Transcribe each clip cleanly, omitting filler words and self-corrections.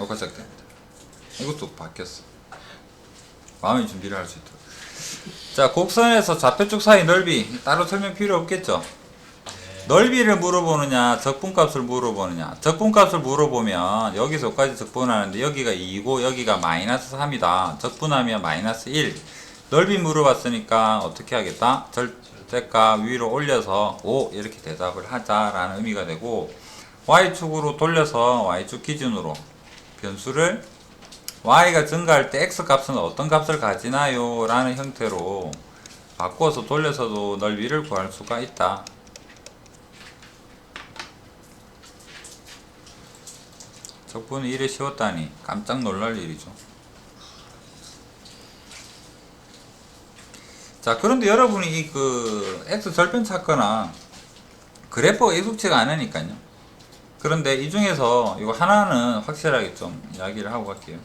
녹화 시작됩니다. 이것도 바뀌었어. 마음의 준비를 할 수 있도록. 자, 곡선에서 좌표축 사이 넓이 따로 설명 필요 없겠죠? 넓이를 물어보느냐 적분값을 물어보느냐. 적분값을 물어보면 여기서 여기까지 적분하는데 여기가 2고 여기가 마이너스 3이다. 적분하면 마이너스 1. 넓이 물어봤으니까 어떻게 하겠다? 절대값 위로 올려서 5 이렇게 대답을 하자라는 의미가 되고, y축으로 돌려서 y축 기준으로 변수를 y가 증가할 때 x값은 어떤 값을 가지나요? 라는 형태로 바꿔서 돌려서도 넓이를 구할 수가 있다. 적분이 이래 쉬웠다니 깜짝 놀랄 일이죠. 자, 그런데 여러분이 이 x 절편 찾거나 그래프가 익숙치가 않으니까요. 그런데 이 중에서 이거 하나는 확실하게 좀 이야기를 하고 갈게요.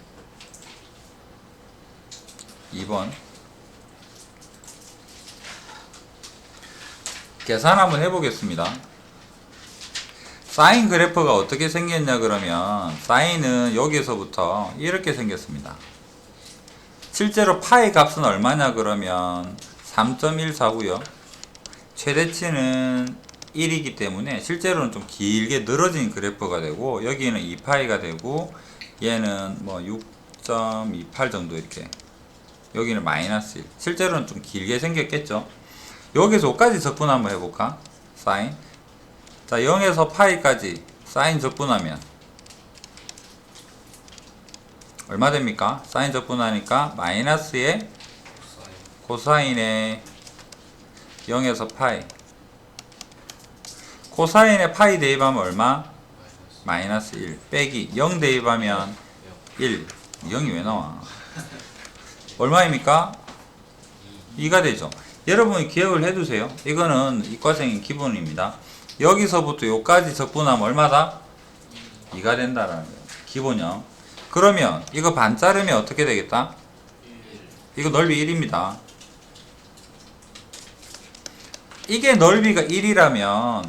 2번 계산 한번 해보겠습니다. 사인 그래프가 어떻게 생겼냐 그러면 사인은 여기서부터 이렇게 생겼습니다. 실제로 파이 값은 얼마냐 그러면 3.14고요. 최대치는 1이기 때문에 실제로는 좀 길게 늘어진 그래프가 되고, 여기는 2파이가 되고 얘는 뭐 6.28 정도 이렇게, 여기는 마이너스 1. 실제로는 좀 길게 생겼겠죠. 여기서 5까지 적분 한번 해볼까? 사인. 자, 0에서 파이까지 사인 적분하면 얼마 됩니까? 사인 적분하니까 마이너스의 코사인의 0에서 파이. 코사인의 파이 대입하면 얼마? 마이너스 1 빼기 0 대입하면 1. 0이 왜 나와? 얼마입니까? 2가 되죠. 여러분이 기억을 해두세요. 이거는 이과생인 기본입니다. 여기서부터 요까지 적분하면 얼마다? 2가 된다라는 거예요. 기본형. 그러면 이거 반 자르면 어떻게 되겠다? 이거 넓이 1입니다. 이게 넓이가 1이라면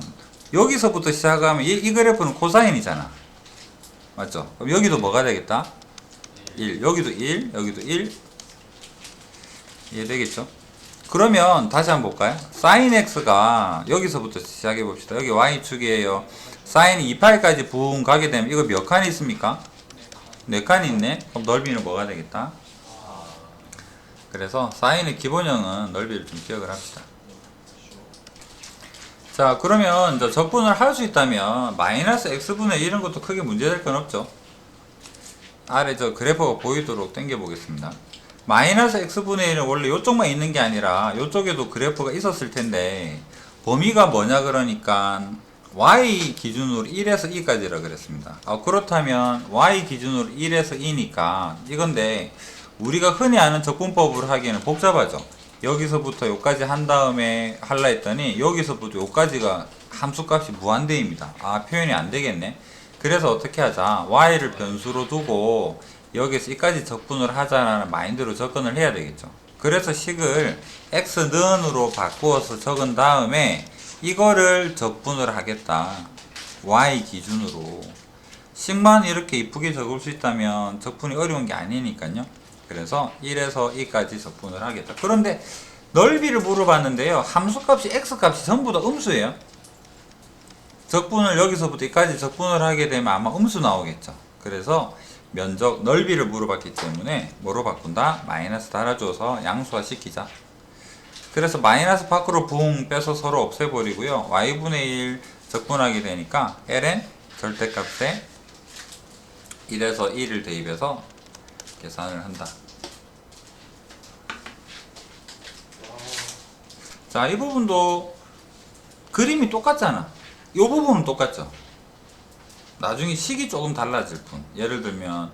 여기서부터 시작하면 이 그래프는 코사인이잖아. 맞죠? 그럼 여기도 뭐가 되겠다? 1. 여기도 1. 여기도 1. 이해되겠죠? 그러면 다시 한번 볼까요? sin x가 여기서부터 시작해 봅시다. 여기 y축이에요. sin이 2파이까지 붕 가게 되면 이거 몇 칸이 있습니까? 4칸이 있네. 그럼 넓이는 뭐가 되겠다? 그래서 sin의 기본형은 넓이를 좀 기억을 합시다. 자, 그러면 이제 적분을 할 수 있다면 마이너스 x분의 1은 것도 크게 문제될 건 없죠. 아래 저 그래프가 보이도록 당겨 보겠습니다. 마이너스 x분의 1은 원래 이쪽만 있는 게 아니라 이쪽에도 그래프가 있었을 텐데, 범위가 뭐냐 그러니까 y 기준으로 1에서 2까지라 그랬습니다. 그렇다면 y 기준으로 1에서 2니까 이건데, 우리가 흔히 아는 적분법으로 하기에는 복잡하죠. 여기서부터 여기까지 한 다음에 할라 했더니 여기서부터 여기까지가 함수값이 무한대입니다. 표현이 안 되겠네. 그래서 어떻게 하자? y를 변수로 두고 여기서 이까지 적분을 하자라는 마인드로 접근을 해야 되겠죠. 그래서 식을 x는으로 바꾸어서 적은 다음에 이거를 적분을 하겠다. y 기준으로. 식만 이렇게 이쁘게 적을 수 있다면 적분이 어려운 게 아니니까요. 그래서 1에서 2까지 적분을 하겠다. 그런데 넓이를 물어봤는데요. 함수값이 x값이 전부 다 음수예요. 적분을 여기서부터 여기까지 적분을 하게 되면 아마 음수 나오겠죠. 그래서 면적 넓이를 물어봤기 때문에 뭐로 바꾼다? 마이너스 달아줘서 양수화 시키자. 그래서 마이너스 밖으로 붕 빼서 서로 없애버리고요. y분의 1 적분하게 되니까 ln 절대값에 1에서 2를 대입해서 계산을 한다. 자, 이 부분도 그림이 똑같잖아. 이 부분은 똑같죠. 나중에 식이 조금 달라질 뿐. 예를 들면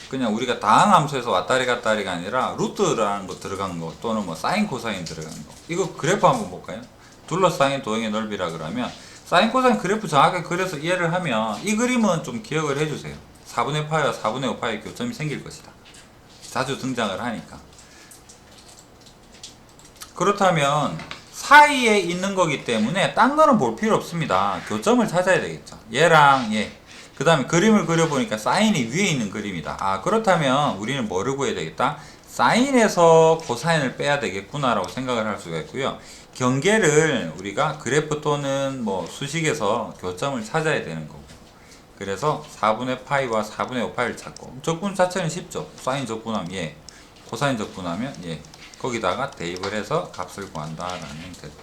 그냥 우리가 다항함수에서 왔다리 갔다리가 아니라 루트라는 거 들어간 거, 또는 뭐 사인 코사인 들어간 거, 이거 그래프 한번 볼까요? 둘러싸인 도형의 넓이라 그러면 사인 코사인 그래프 정확하게 그려서 이해를 하면 이 그림은 좀 기억을 해주세요. 4분의 파이와 4분의 5파이 교점이 생길 것이다. 자주 등장을 하니까. 그렇다면 사이에 있는 거기 때문에 딴 거는 볼 필요 없습니다. 교점을 찾아야 되겠죠. 얘랑 얘. 그 다음에 그림을 그려보니까 사인이 위에 있는 그림이다. 아, 그렇다면 우리는 뭐를 구해야 되겠다? 사인에서 코사인을 빼야 되겠구나 라고 생각을 할 수가 있고요. 경계를 우리가 그래프 또는 뭐 수식에서 교점을 찾아야 되는 거고, 그래서 4분의 파이와 4분의 5파이를 찾고, 적분 자체는 쉽죠. 사인 적분하면 예, 코사인 적분하면 예, 거기다가 대입을 해서 값을 구한다라는 형태로.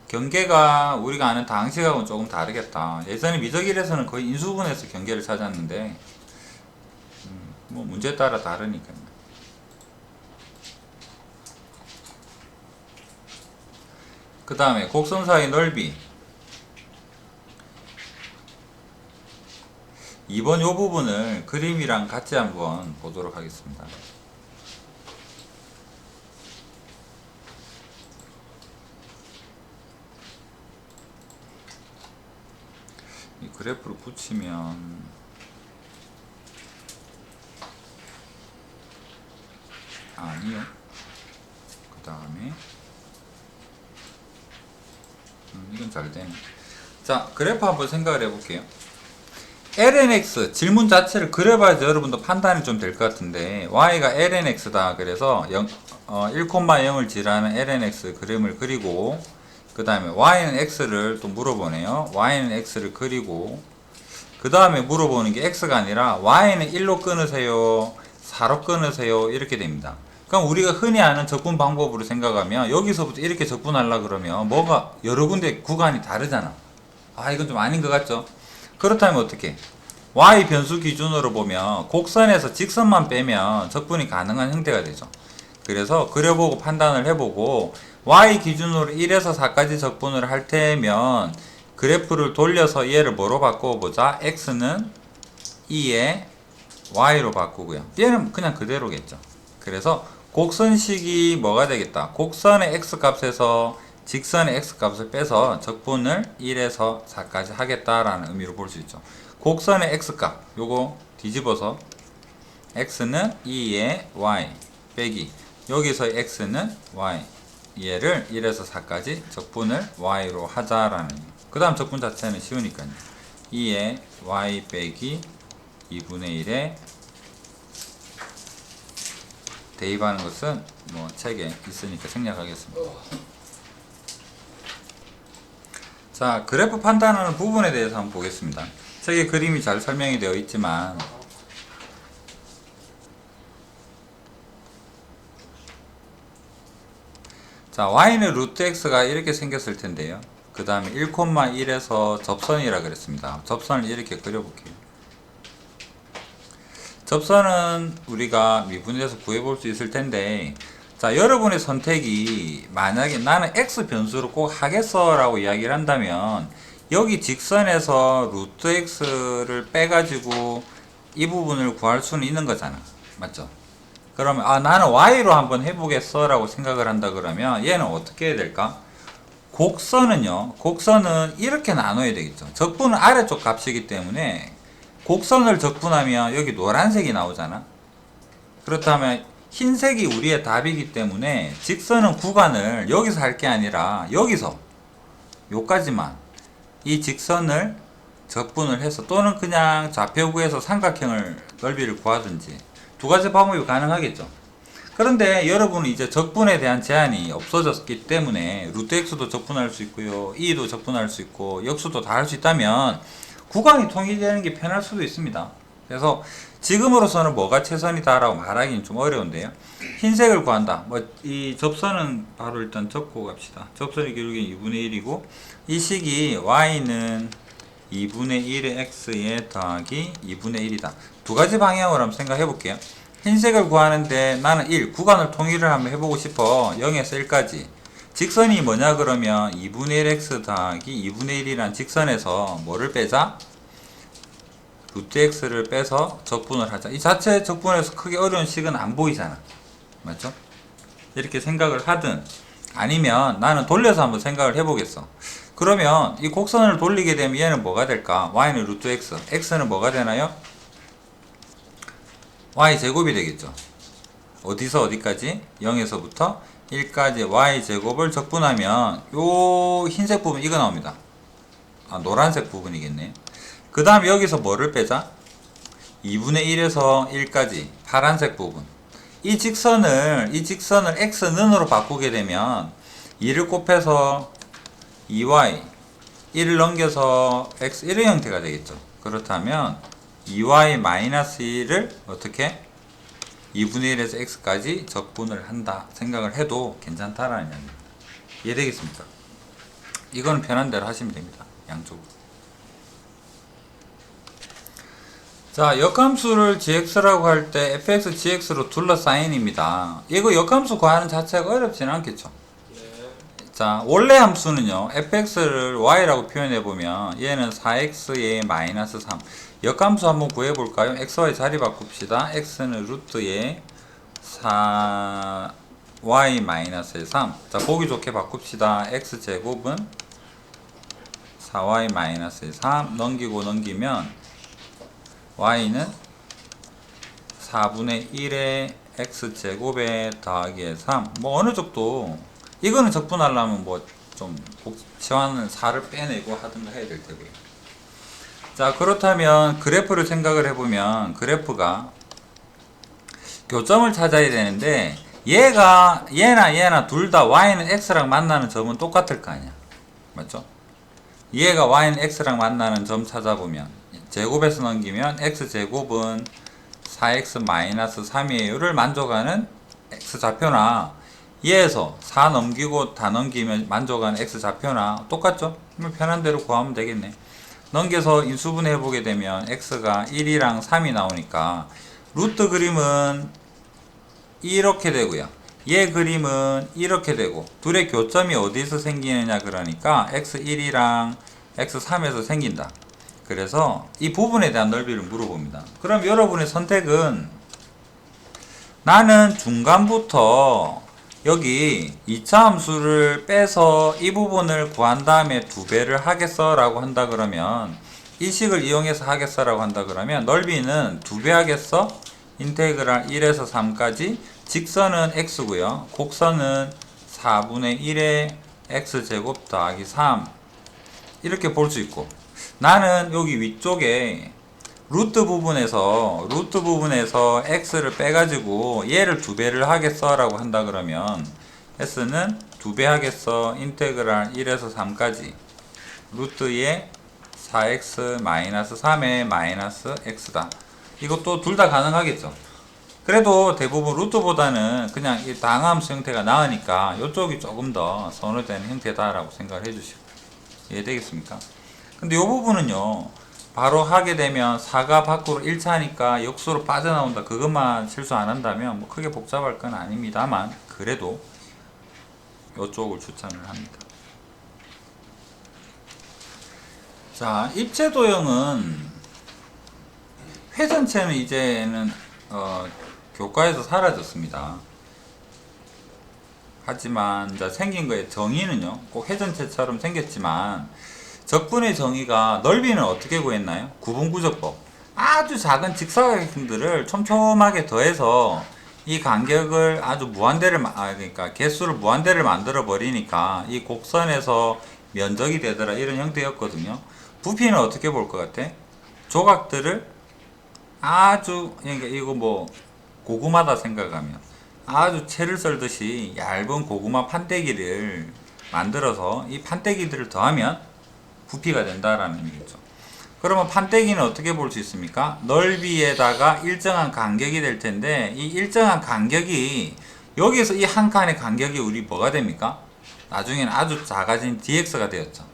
경계가 우리가 아는 다항식하고는 조금 다르겠다. 예전에 미적일에서는 거의 인수분해서 경계를 찾았는데 뭐 문제에 따라 다르니까요. 그 다음에 곡선 사이 넓이 2번 요 부분을 그림이랑 같이 한번 보도록 하겠습니다. 이 그래프를 붙이면 아니요. 그 다음에 이건 잘 되네. 자, 그래프 한번 생각을 해볼게요. lnx 질문 자체를 그려봐야지 여러분도 판단이 좀 될 것 같은데, y가 lnx다. 그래서 1,0을 지라는 lnx 그림을 그리고, 그 다음에 y는 x를 또 물어보네요. y는 x를 그리고, 그 다음에 물어보는 게 x가 아니라 y는 1로 끊으세요, 4로 끊으세요, 이렇게 됩니다. 그럼 우리가 흔히 아는 적분 방법으로 생각하면 여기서부터 이렇게 적분하려 그러면 뭐가 여러 군데 구간이 다르잖아. 아, 이건 좀 아닌 것 같죠? 그렇다면 어떻게? y 변수 기준으로 보면 곡선에서 직선만 빼면 적분이 가능한 형태가 되죠. 그래서 그려보고 판단을 해보고 y 기준으로 1에서 4까지 적분을 할 테면 그래프를 돌려서 얘를 뭐로 바꿔보자. x는 2에 y로 바꾸고요. 얘는 그냥 그대로겠죠. 그래서 곡선식이 뭐가 되겠다. 곡선의 x값에서 직선의 x값을 빼서 적분을 1에서 4까지 하겠다라는 의미로 볼 수 있죠. 곡선의 x값 요거 뒤집어서 x는 2에 y 빼기 여기서 x는 y, 얘를 1에서 4까지 적분을 y로 하자라는, 그 다음 적분 자체는 쉬우니까요. 2에 y 빼기 2분의 1에 대입하는 것은 뭐 책에 있으니까 생략하겠습니다. 자, 그래프 판단하는 부분에 대해서 한번 보겠습니다. 책에 그림이 잘 설명이 되어 있지만 자, y는 루트 x가 이렇게 생겼을 텐데요. 그 다음에 1,1에서 접선이라 그랬습니다. 접선을 이렇게 그려볼게요. 접선은 우리가 미분에서 구해볼 수 있을 텐데, 자, 여러분의 선택이 만약에 나는 x 변수로 꼭 하겠어 라고 이야기를 한다면 여기 직선에서 루트 x를 빼가지고 이 부분을 구할 수는 있는 거잖아. 맞죠? 그러면 아, 나는 y로 한번 해보겠어 라고 생각을 한다 그러면 얘는 어떻게 해야 될까? 곡선은요, 곡선은 이렇게 나눠야 되겠죠. 적분은 아래쪽 값이기 때문에 곡선을 적분하면 여기 노란색이 나오잖아. 그렇다면 흰색이 우리의 답이기 때문에 직선은 구간을 여기서 할 게 아니라 여기서 요까지만 이 직선을 적분을 해서, 또는 그냥 좌표구에서 삼각형을 넓이를 구하든지 두 가지 방법이 가능하겠죠. 그런데 여러분은 이제 적분에 대한 제한이 없어졌기 때문에 루트 x도 적분할 수 있고요, e도 적분할 수 있고 역수도 다 할 수 있다면 구간이 통일되는 게 편할 수도 있습니다. 그래서 지금으로서는 뭐가 최선이다 라고 말하기는 좀 어려운데요. 흰색을 구한다. 뭐 이 접선은 바로 일단 적고 갑시다. 접선의 기울기는 2분의 1이고 이 식이 y는 2분의 1의 x에 더하기 2분의 1이다. 두 가지 방향으로 한번 생각해 볼게요. 흰색을 구하는데 나는 1, 구간을 통일을 한번 해보고 싶어. 0에서 1까지. 직선이 뭐냐 그러면 2분의 1x 더하기 2분의 1이란 직선에서 뭐를 빼자? 루트 x를 빼서 적분을 하자. 이 자체 적분에서 크게 어려운 식은 안 보이잖아. 맞죠? 이렇게 생각을 하든 아니면 나는 돌려서 한번 생각을 해보겠어. 그러면 이 곡선을 돌리게 되면 얘는 뭐가 될까? y는 루트 x, x는 뭐가 되나요? y제곱이 되겠죠. 어디서 어디까지? 0에서부터 1까지 y제곱을 적분하면 요 흰색 부분 이거 나옵니다. 아, 노란색 부분이겠네. 그 다음 여기서 뭐를 빼자? 2분의 1에서 1까지 파란색 부분. 이 직선을 x는으로 바꾸게 되면 2를 곱해서 2y 1을 넘겨서 x 1의 형태가 되겠죠. 그렇다면 2y-1을 어떻게 2분의 1에서 x까지 적분을 한다 생각을 해도 괜찮다라는 이야기입니다. 이해되겠습니까? 이거는 편한 대로 하시면 됩니다. 양쪽으로. 자, 역함수를 gx라고 할 때 fx, gx로 둘러싸인입니다. 이거 역함수 구하는 자체가 어렵지는 않겠죠. 자, 원래 함수는요, fx를 y라고 표현해보면 얘는 4x의 마이너스 3. 역함수 한번 구해볼까요? xy 자리 바꿉시다. x는 루트의 4y 마이너스 3. 자, 보기 좋게 바꿉시다. x제곱은 4y 마이너스 3 넘기면 y는 4분의 1의 x제곱에 더하기 3. 뭐 어느 정도 이거는 적분하려면 뭐 좀 치환은 4를 빼내고 하든가 해야 될 테고요. 자, 그렇다면 그래프를 생각을 해보면 그래프가 교점을 찾아야 되는데 얘나 둘 다 y는 x랑 만나는 점은 똑같을 거 아니야. 맞죠? 얘가 y는 x랑 만나는 점 찾아보면 제곱에서 넘기면 x제곱은 4x-3이에요를 만족하는 x좌표나 얘에서 4 넘기고 다 넘기면 만족하는 x좌표나 똑같죠? 그러면 편한 대로 구하면 되겠네. 넘겨서 인수분해 해보게 되면 x가 1이랑 3이 나오니까 루트 그림은 이렇게 되고요. 얘 그림은 이렇게 되고 둘의 교점이 어디서 생기느냐 그러니까 x1이랑 x3에서 생긴다. 그래서 이 부분에 대한 넓이를 물어봅니다. 그럼 여러분의 선택은 나는 중간부터 여기 2차 함수를 빼서 이 부분을 구한 다음에 2배를 하겠어 라고 한다 그러면 이 식을 이용해서 하겠어 라고 한다 그러면 넓이는 2배 하겠어? 인테그랄 1에서 3까지 직선은 x고요. 곡선은 4분의 1의 x제곱 더하기 3 이렇게 볼 수 있고 나는 여기 위쪽에 루트 부분에서 x를 빼가지고 얘를 2배를 하겠어 라고 한다 그러면 s는 2배 하겠어 인테그랄 1에서 3까지 루트의 4x-3의 마이너스 x다. 이것도 둘 다 가능하겠죠. 그래도 대부분 루트보다는 그냥 이 당함수 형태가 나으니까 이쪽이 조금 더 선호되는 형태다라고 생각을 해주시고 이해되겠습니까? 근데 이 부분은요 바로 하게 되면 4가 밖으로 1차니까 역수로 빠져나온다. 그것만 실수 안 한다면 뭐 크게 복잡할 건 아닙니다만 그래도 이쪽을 추천을 합니다. 자, 입체 도형은 회전체는 이제는 교과에서 사라졌습니다. 하지만 이제 생긴 거의 정의는요 꼭 회전체처럼 생겼지만 적분의 정의가 넓이는 어떻게 구했나요? 구분구조법. 아주 작은 직사각형들을 촘촘하게 더해서 이 간격을 아주 무한대를 그러니까 개수를 무한대를 만들어 버리니까 이 곡선에서 면적이 되더라 이런 형태였거든요. 부피는 어떻게 볼 것 같아? 조각들을 아주 그러니까 이거 뭐 고구마다 생각하면 아주 채를 썰듯이 얇은 고구마 판때기를 만들어서 이 판때기들을 더하면 부피가 된다라는 의미겠죠. 그러면 판때기는 어떻게 볼 수 있습니까? 넓이에다가 일정한 간격이 될 텐데 이 일정한 간격이 여기서 이 한 칸의 간격이 우리 뭐가 됩니까? 나중에는 아주 작아진 dx가 되었죠.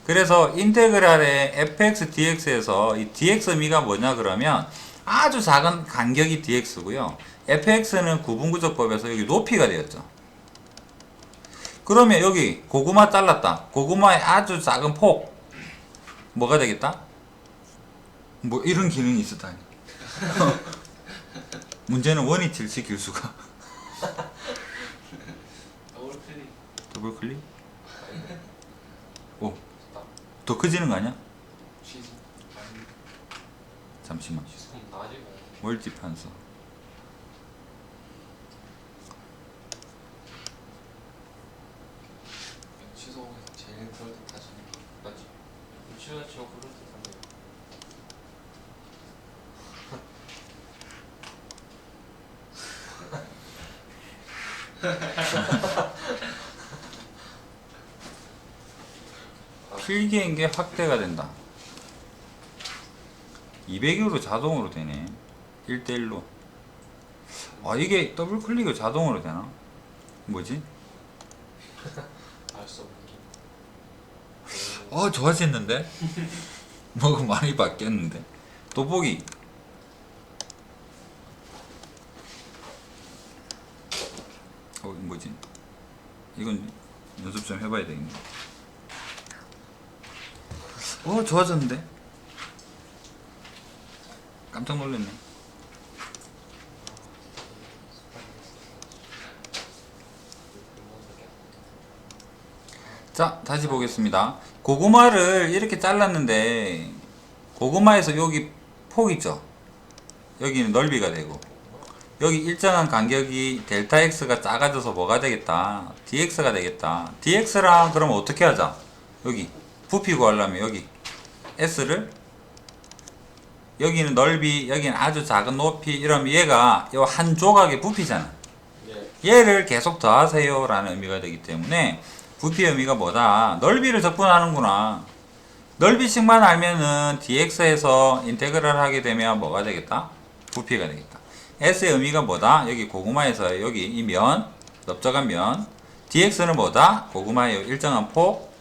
그래서 인테그랄의 fx dx에서 이 dx미가 뭐냐 그러면 아주 작은 간격이 dx고요. fx는 구분구조법에서 여기 높이가 되었죠. 그러면 여기 고구마 잘랐다. 고구마의 아주 작은 폭 뭐가 되겠다? 뭐 이런 기능이 있었다니. 문제는 원위치를 길수가 더블 클릭? 오, 더 커지는 거 아니야? 잠시만. 멀티판서. 취소해서 제일 그럴듯하시는 거 맞지? 취소하시고 그럴듯한데 필기인게 확대가 된다. 200으로 자동으로 되네. 1대1로. 아, 이게 더블 클릭이 자동으로 되나? 뭐지? 알 수 없는 좋아졌는데? 뭐가 많이 바뀌었는데? 돋보기. 뭐지? 이건 연습 좀 해봐야 되겠네. 좋아졌는데? 깜짝 놀랐네. 자, 다시 보겠습니다. 고구마를 이렇게 잘랐는데 고구마에서 여기 폭 있죠? 여기는 넓이가 되고 여기 일정한 간격이 델타 x가 작아져서 뭐가 되겠다? dx가 되겠다. dx랑 그러면 어떻게 하자? 여기 부피 구하려면 여기 s를 여기는 넓이, 여기는 아주 작은 높이 이러면 얘가 요 한 조각의 부피잖아. 얘를 계속 더하세요 라는 의미가 되기 때문에 부피의 의미가 뭐다? 넓이를 적분하는구나. 넓이식만 알면은 dx에서 인테그랄 하게 되면 뭐가 되겠다? 부피가 되겠다. s의 의미가 뭐다? 여기 고구마에서 여기 이 면, 넓적한 면. dx는 뭐다? 고구마의 일정한 폭.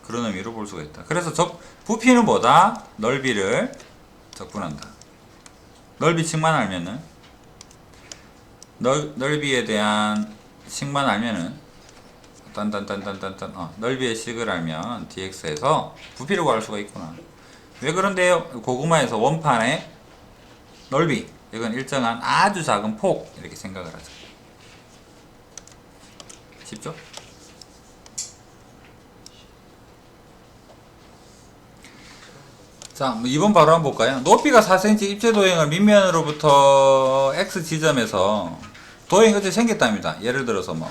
그런 의미로 볼 수가 있다. 그래서 부피는 뭐다? 넓이를 적분한다. 넓이식만 알면은 넓이에 대한 식만 알면은 넓이의 식을 알면 dx에서 부피를 구할 수가 있구나. 왜 그런데요? 고구마에서 원판의 넓이, 이건 일정한 아주 작은 폭 이렇게 생각을 하죠. 쉽죠? 자, 2번 바로 한번 볼까요? 높이가 4cm 입체 도형을 밑면으로부터 x 지점에서 도형이 어떻게 생겼답니다. 예를 들어서 뭐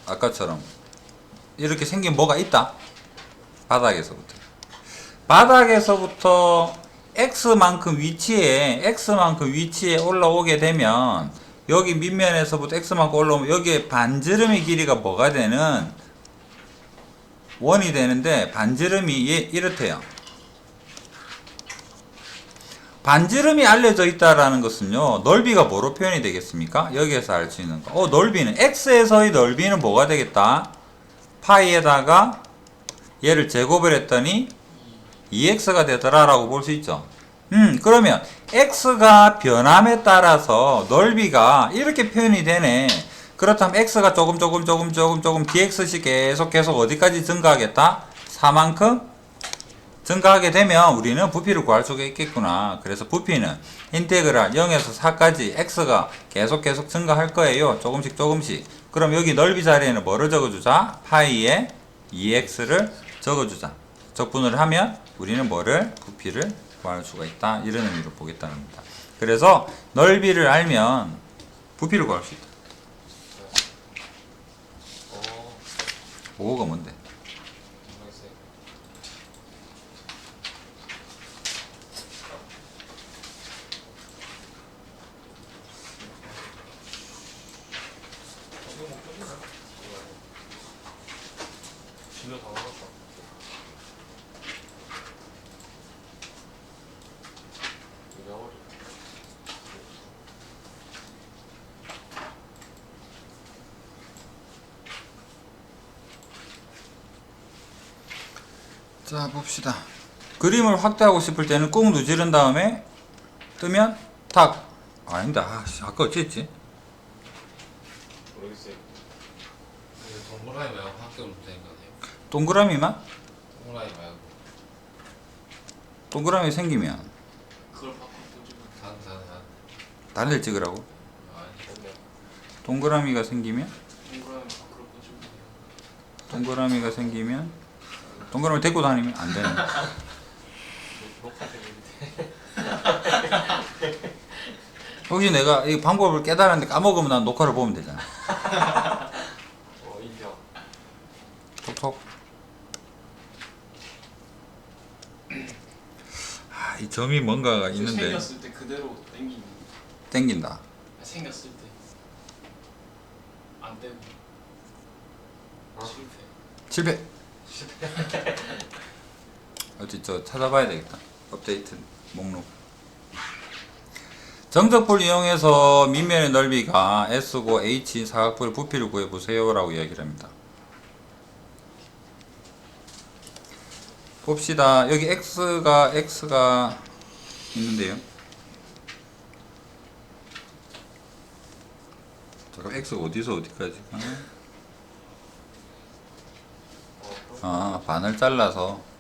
아까처럼 이렇게 생긴 뭐가 있다. 바닥에서부터 x만큼 위치에 올라오게 되면 여기 밑면에서부터 x만큼 올라오면 여기에 반지름의 길이가 뭐가 되는 원이 되는데 반지름이 이렇대요. 반지름이 알려져 있다라는 것은요, 넓이가 뭐로 표현이 되겠습니까? 여기에서 알 수 있는 거. 넓이는 x에서의 넓이는 뭐가 되겠다? 파이에다가 얘를 제곱을 했더니 2x가 되더라라고 볼 수 있죠. 그러면 x가 변함에 따라서 넓이가 이렇게 표현이 되네. 그렇다면 x가 조금 dx씩 계속 어디까지 증가하겠다? 4만큼 증가하게 되면 우리는 부피를 구할 수가 있겠구나. 그래서 부피는 인테그랄 0에서 4까지 x가 계속 증가할 거예요. 조금씩. 그럼 여기 넓이 자리에는 뭐를 적어주자? 파이에 2x를 적어주자. 적분을 하면 우리는 부피를 구할 수가 있다. 이런 의미로 보겠다는 겁니다. 그래서 넓이를 알면 부피를 구할 수 있다. 5가 뭔데? 진료 다 먹었다. 자, 봅시다. 그림을 확대하고 싶을 때는 꾹 누지른 다음에 뜨면 탁. 아닌데, 아까 어찌했지? 모르겠어요. 동그라미 말고 학교로 되는 거 아니에요? 동그라미만? 동그라미 말고 동그라미 생기면 그걸 바꿔 던지면 다른 데 찍으라고? 아니 동그라미가 생기면? 동그라미 밖으로 던지면 돼요. 동그라미가 생기면? 동그라미 데리고 다니면 안 되네. 녹화 때문에. 혹시 내가 이 방법을 깨달았는데 까먹으면 난 녹화를 보면 되잖아. 인정. 톡톡. 이 점이 뭔가가 있는데 생겼을 때 그대로 땡긴다. 땡긴다. 생겼을 때. 안 되고 어? 실패. 실패. 어디 저 찾아봐야 되겠다. 업데이트 목록. 정적불 이용해서 밑면의 넓이가 S고 H 사각불의 부피를 구해보세요 라고 이야기를 합니다. 봅시다. 여기 X가 있는데요. 잠깐 X가 어디서 어디까지가? 아, 반을 잘라서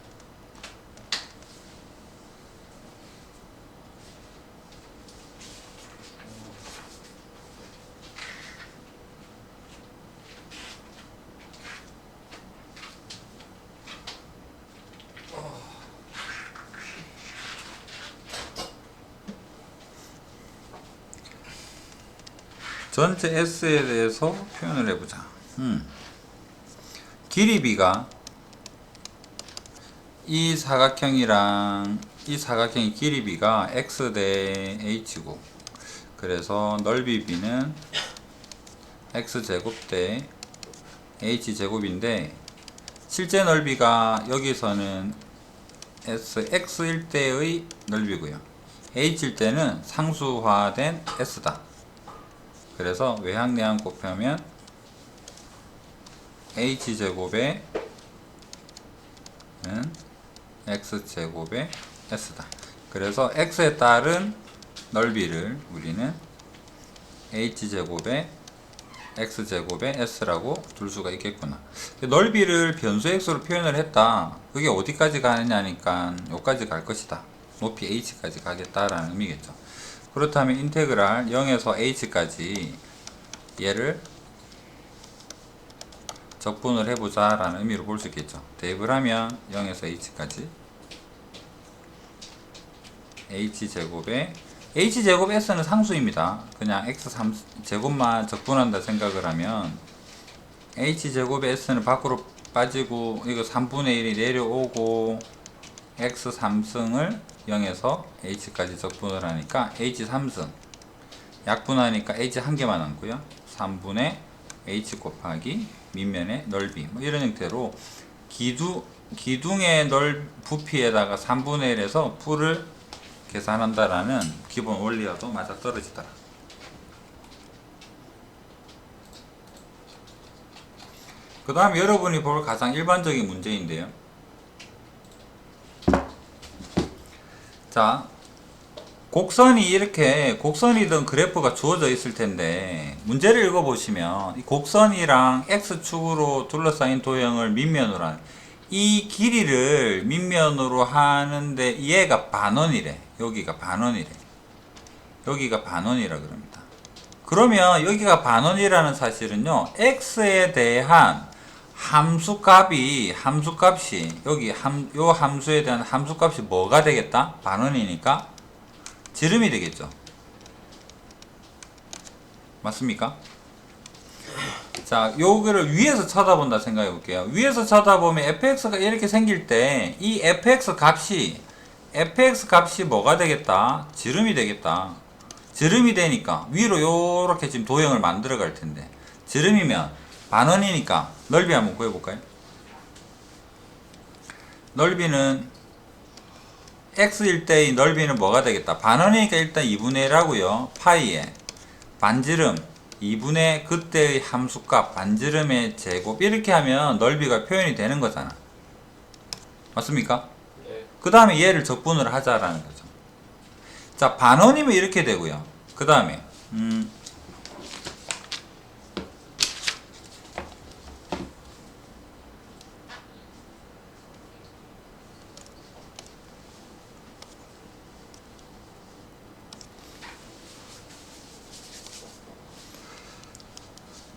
전체 S에 대해서 표현을 해보자. 길이비가 이 사각형이랑 이 사각형의 길이비가 X 대 H고, 그래서 넓이 B는 X제곱 대 H제곱인데, 실제 넓이가 여기서는 X일 때의 넓이고요. H일 때는 상수화된 S다. 그래서 외항내항 곱하면 H제곱에 X제곱의 S다. 그래서 X에 따른 넓이를 우리는 H제곱에 X제곱의 S라고 둘 수가 있겠구나. 넓이를 변수 X로 표현을 했다. 그게 어디까지 가느냐니까 여기까지 갈 것이다. 높이 H까지 가겠다라는 의미겠죠. 그렇다면 인테그랄 0에서 H까지 얘를 적분을 해보자 라는 의미로 볼 수 있겠죠. 대입을 하면 0에서 H까지 H제곱에 H제곱 S는 상수입니다. 그냥 X3제곱만 적분한다 생각을 하면 H제곱의 S는 밖으로 빠지고 이거 3분의 1이 내려오고 X3승을 0에서 H까지 적분을 하니까 H3승 약분하니까 H 한 개만 남고요. 3분의 H 곱하기 밑면의 넓이, 뭐 이런 형태로 기둥의 부피에다가 3분의 1에서 풀을 계산한다라는 기본 원리와도 맞아떨어지더라. 그 다음 여러분이 볼 가장 일반적인 문제인데요. 자, 곡선이든 그래프가 주어져 있을 텐데, 문제를 읽어보시면 이 곡선이랑 X축으로 둘러싸인 도형을 밑면으로 하는, 이 길이를 밑면으로 하는데 얘가 반원이래. 여기가 반원이래. 여기가 반원이라 그럽니다. 그러면 여기가 반원이라는 사실은요, X에 대한 함수값이 여기 요 함수에 대한 함수값이 뭐가 되겠다? 반원이니까 지름이 되겠죠. 맞습니까? 자, 요거를 위에서 쳐다본다 생각해 볼게요. 위에서 쳐다보면 fx가 이렇게 생길 때 이 fx 값이 뭐가 되겠다? 지름이 되겠다. 지름이 되니까 위로 요렇게 지금 도형을 만들어 갈 텐데, 지름이면 반원이니까 넓이 한번 구해 볼까요? 넓이는 x일 때의 넓이는 뭐가 되겠다? 반원이니까 일단 2분의 1하고요. 파이에 반지름 2분의 그때의 함수값 반지름의 제곱, 이렇게 하면 넓이가 표현이 되는 거잖아. 맞습니까? 네. 그 다음에 얘를 적분을 하자라는 거죠. 자, 반원이면 이렇게 되고요. 그 다음에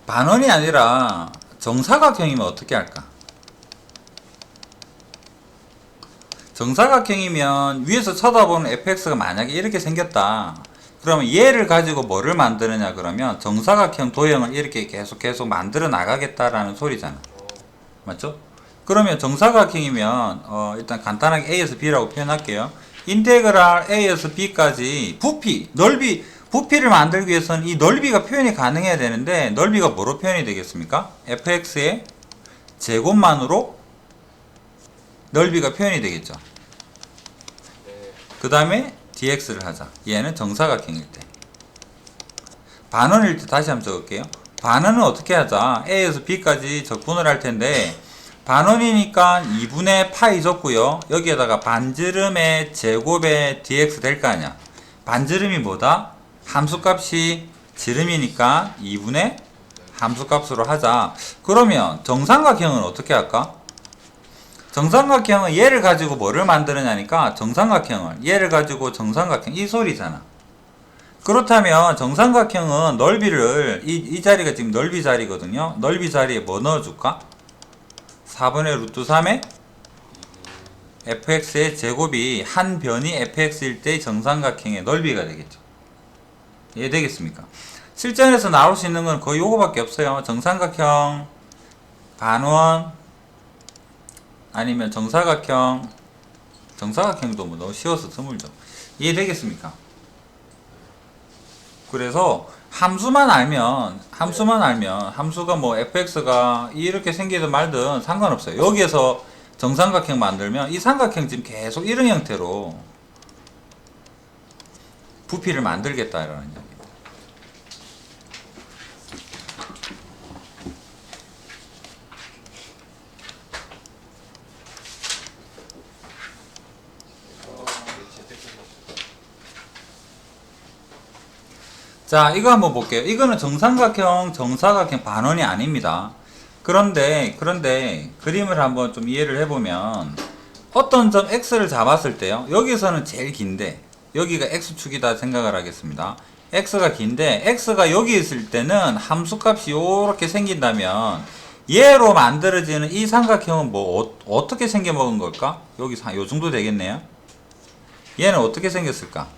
반원이 아니라 정사각형이면 어떻게 할까? 정사각형이면 위에서 쳐다보는 fx가 만약에 이렇게 생겼다. 그러면 얘를 가지고 뭐를 만드느냐 그러면 정사각형 도형을 이렇게 계속 만들어 나가겠다라는 소리잖아. 맞죠? 그러면 정사각형이면 일단 간단하게 a에서 b라고 표현할게요. 인테그랄 a에서 b까지 부피, 넓이, 부피를 만들기 위해서는 이 넓이가 표현이 가능해야 되는데 넓이가 뭐로 표현이 되겠습니까? fx의 제곱만으로 넓이가 표현이 되겠죠. 네. 그 다음에 dx를 하자. 얘는 정사각형일 때. 반원일 때 다시 한번 적을게요. 반원은 어떻게 하자? a에서 b까지 적분을 할 텐데 반원이니까 2분의 파이 적고요. 여기에다가 반지름의 제곱의 dx 될 거 아니야. 반지름이 뭐다? 함수값이 지름이니까 2분의 함수값으로 하자. 그러면 정삼각형은 어떻게 할까? 정삼각형은 얘를 가지고 뭐를 만드느냐니까 정삼각형을 얘를 가지고 정삼각형 이 소리잖아. 그렇다면 정삼각형은 넓이를 이 자리가 지금 넓이 자리거든요. 넓이 자리에 뭐 넣어줄까? 4분의 루트 3에 fx의 제곱이 한 변이 fx일 때 정삼각형의 넓이가 되겠죠. 이해되겠습니까? 실전에서 나올 수 있는 건 거의 요거밖에 없어요. 정삼각형, 반원, 아니면 정사각형, 정사각형도 뭐 너무 쉬워서 드물죠. 이해되겠습니까? 그래서 함수만 알면 함수가 뭐 fx가 이렇게 생기든 말든 상관없어요. 여기에서 정삼각형 만들면 이 삼각형 지금 계속 이런 형태로 부피를 만들겠다라는 얘기입니다. 자, 이거 한번 볼게요. 이거는 정삼각형, 정사각형 반원이 아닙니다. 그런데 그림을 한번 좀 이해를 해보면 어떤 점 x를 잡았을 때요. 여기서는 제일 긴데 여기가 x축이다 생각을 하겠습니다. x가 긴데 x가 여기 있을 때는 함수값이 요렇게 생긴다면 얘로 만들어지는 이 삼각형은 뭐 어떻게 생겨먹은 걸까? 여기 요 정도 되겠네요. 얘는 어떻게 생겼을까?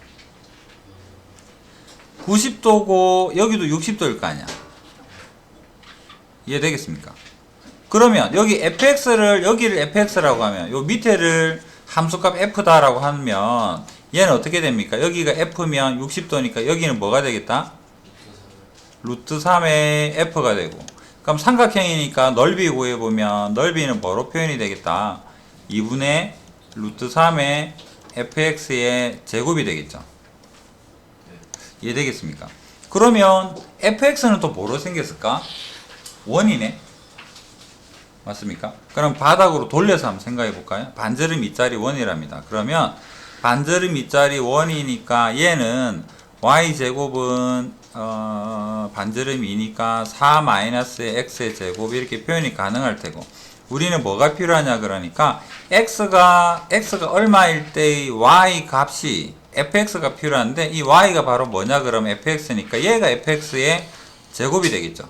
90도고 여기도 60도일 거 아니야. 이해되겠습니까? 그러면 여기 fx를 여기를 fx라고 하면 요 밑에를 함수값 f다라고 하면 얘는 어떻게 됩니까? 여기가 f면 60도니까 여기는 뭐가 되겠다? 루트 3의 f가 되고, 그럼 삼각형이니까 넓이 구해보면 넓이는 뭐로 표현이 되겠다? 2분의 루트 3의 fx의 제곱이 되겠죠. 이해되겠습니까? 그러면 fx는 또 뭐로 생겼을까? 원이네. 맞습니까? 그럼 바닥으로 돌려서 한번 생각해 볼까요? 반지름 이짜리 원이랍니다. 그러면 반지름 이짜리 원이니까 얘는 y제곱은 반지름 2니까 4 마이너스의 x의 제곱 이렇게 표현이 가능할 테고, 우리는 뭐가 필요하냐 그러니까 x가 얼마일 때의 y 값이 fx가 필요한데 이 y가 바로 뭐냐 그러면 fx니까 얘가 fx의 제곱이 되겠죠.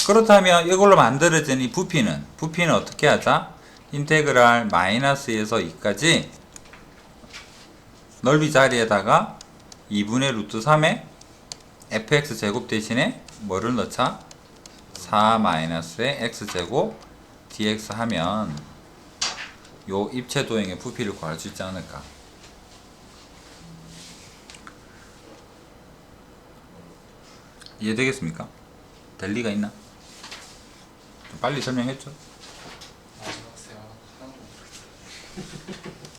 그렇다면 이걸로 만들어진 이 부피는 어떻게 하자? 인테그랄 마이너스에서 2까지 넓이 자리에다가 2분의 루트 3의 fx 제곱 대신에 뭐를 넣자? 4 마이너스의 x제곱 dx 하면 요 입체 도형의 부피를 구할 수 있지 않을까? 이해되겠습니까? 될 리가 있나? 좀 빨리 설명했죠? 안녕하세요.